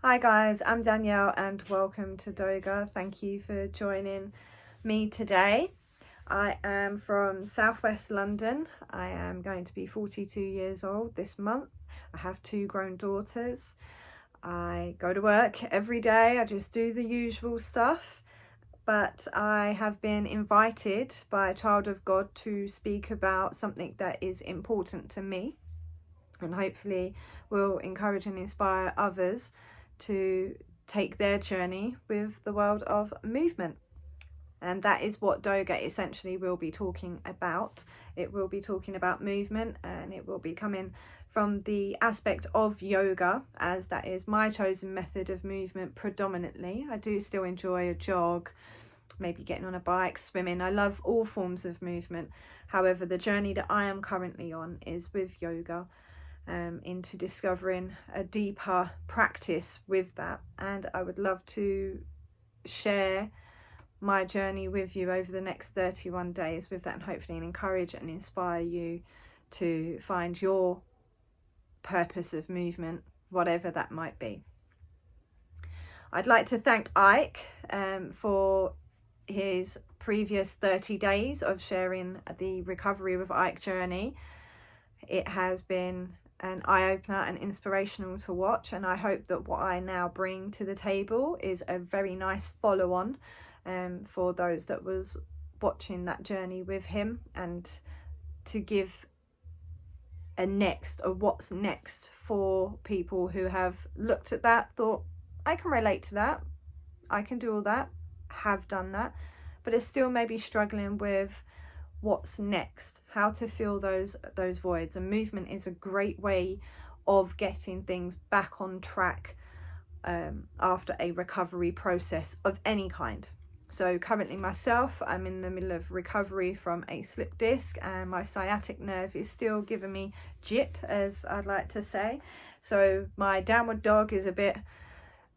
Hi guys, I'm Danielle and welcome to Doga. Thank you for joining me today. I am from southwest London. I am going to be 42 years old this month. I have two grown daughters. I go to work every day. I just do the usual stuff. But I have been invited by a child of God to speak about something that is important to me and hopefully will encourage and inspire others to take their journey with the world of movement. And that is what Doga essentially will be talking about. It will be talking about movement, and it will be coming from the aspect of yoga, as that is my chosen method of movement predominantly. I do still enjoy a jog, maybe getting on a bike, swimming. I love all forms of movement. However, the journey that I am currently on is with yoga. Into discovering a deeper practice with that, and I would love to share my journey with you over the next 31 days with that, and hopefully encourage and inspire you to find your purpose of movement, whatever that might be. I'd like to thank Ike for his previous 30 days of sharing the Recovery with Ike journey. It has been an eye-opener and inspirational to watch, and I hope that what I now bring to the table is a very nice follow-on for those that was watching that journey with him, and to give a what's next for people who have looked at that, thought, I can relate to that, I can do all that, have done that, but are still maybe struggling with what's next, how to fill those voids. And movement is a great way of getting things back on track after a recovery process of any kind. So currently myself, I'm in the middle of recovery from a slip disc, and my sciatic nerve is still giving me jip, as I'd like to say. So my downward dog is a bit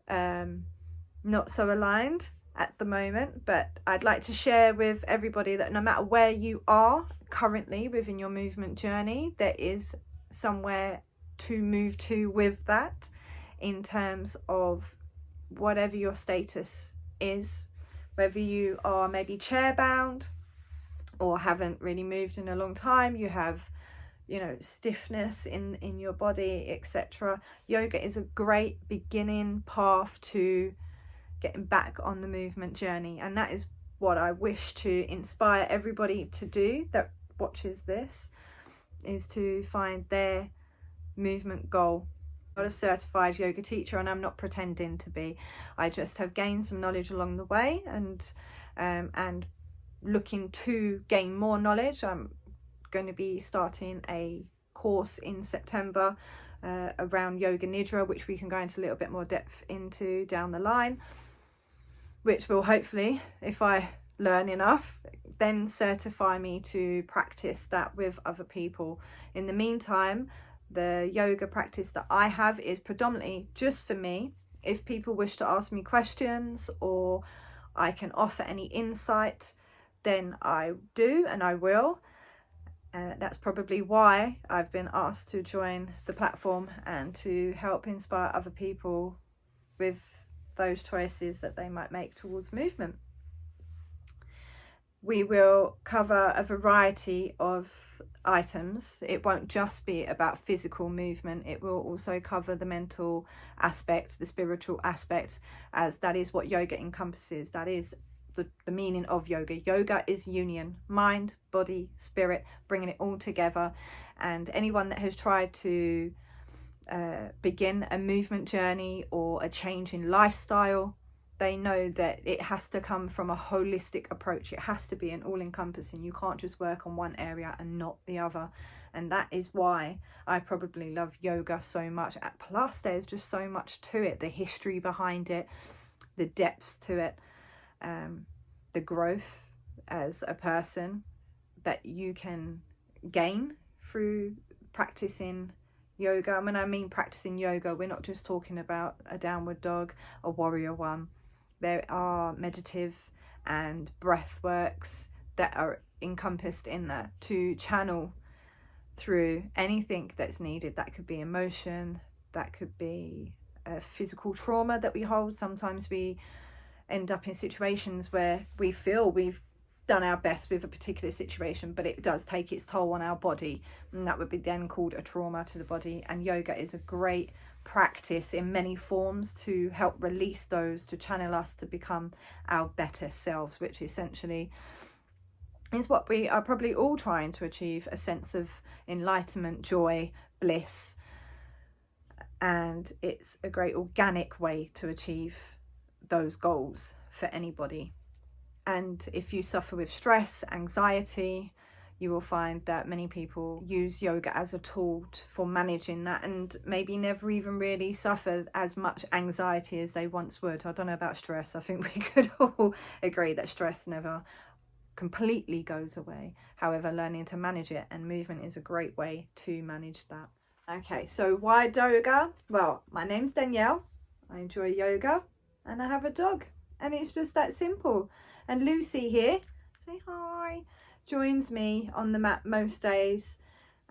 not so aligned at the moment, but I'd like to share with everybody that no matter where you are currently within your movement journey, there is somewhere to move to with that, in terms of whatever your status is, whether you are maybe chair bound or haven't really moved in a long time, you have stiffness in your body, etc. Yoga is a great beginning path to getting back on the movement journey, and that is what I wish to inspire everybody to do that watches this, is to find their movement goal. I'm not a certified yoga teacher, and I'm not pretending to be. I just have gained some knowledge along the way, and looking to gain more knowledge. I'm going to be starting a course in September around yoga nidra, which we can go into a little bit more depth into down the line, which will hopefully, if I learn enough, then certify me to practice that with other people. In the meantime, the yoga practice that I have is predominantly just for me. If people wish to ask me questions or I can offer any insight, then I do, and I will. That's probably why I've been asked to join the platform and to help inspire other people with those choices that they might make towards movement. We will cover a variety of items. It won't just be about physical movement. It will also cover the mental aspect, the spiritual aspect, as that is what yoga encompasses. That is the meaning of yoga. Yoga is union, mind, body, spirit, bringing it all together. And anyone that has tried to begin a movement journey or a change in lifestyle, they know that it has to come from a holistic approach. It has to be an all-encompassing. You can't just work on one area and not the other. And that is why I probably love yoga so much. Plus there's just so much to it, the history behind it, the depths to it, the growth as a person that you can gain through practicing yoga. And when I mean practicing yoga, we're not just talking about a downward dog, a warrior one. There are meditative and breath works that are encompassed in that to channel through anything that's needed. That could be emotion, that could be a physical trauma that we hold. Sometimes we end up in situations where we feel we've done our best with a particular situation, but it does take its toll on our body, and that would be then called a trauma to the body. And yoga is a great practice in many forms to help release those, to channel us to become our better selves, which essentially is what we are probably all trying to achieve: a sense of enlightenment, joy, bliss. And it's a great organic way to achieve those goals for anybody. And if you suffer with stress, anxiety, you will find that many people use yoga as a tool for managing that, and maybe never even really suffer as much anxiety as they once would. I don't know about stress. I think we could all agree that stress never completely goes away. However, learning to manage it, and movement is a great way to manage that. Okay, so why Doga? Well, my name's Danielle. I enjoy yoga and I have a dog, and it's just that simple. And Lucy here, say hi, joins me on the mat most days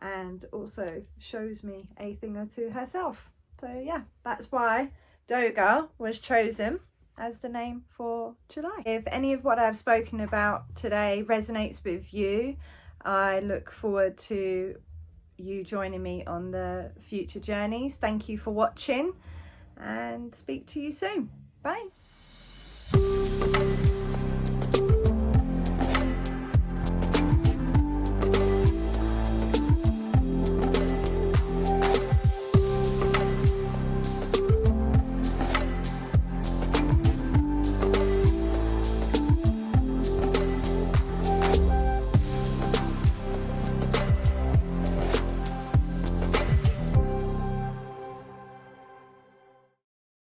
and also shows me a thing or two herself. So yeah, that's why Doga was chosen as the name for July. If any of what I've spoken about today resonates with you, I look forward to you joining me on the future journeys. Thank you for watching, and speak to you soon. Bye.